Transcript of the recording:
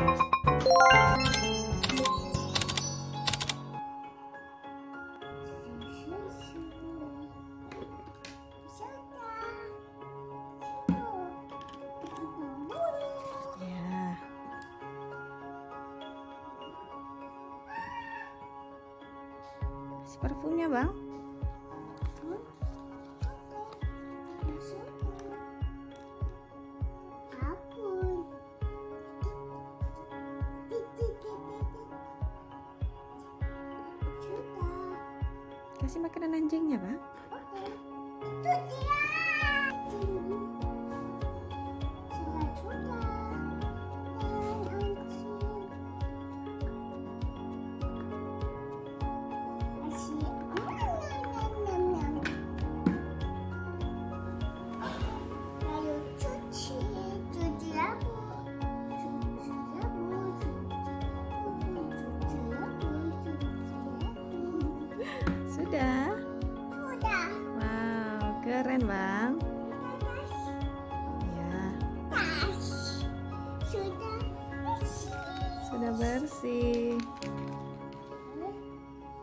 Ya, kasih parfumnya, Bang. Kasih makanan anjingnya, Bang. Itu dia. Sudah. Sudah. Wow, keren, Bang. Ya, Tas. Sudah bersih. sudah bersih.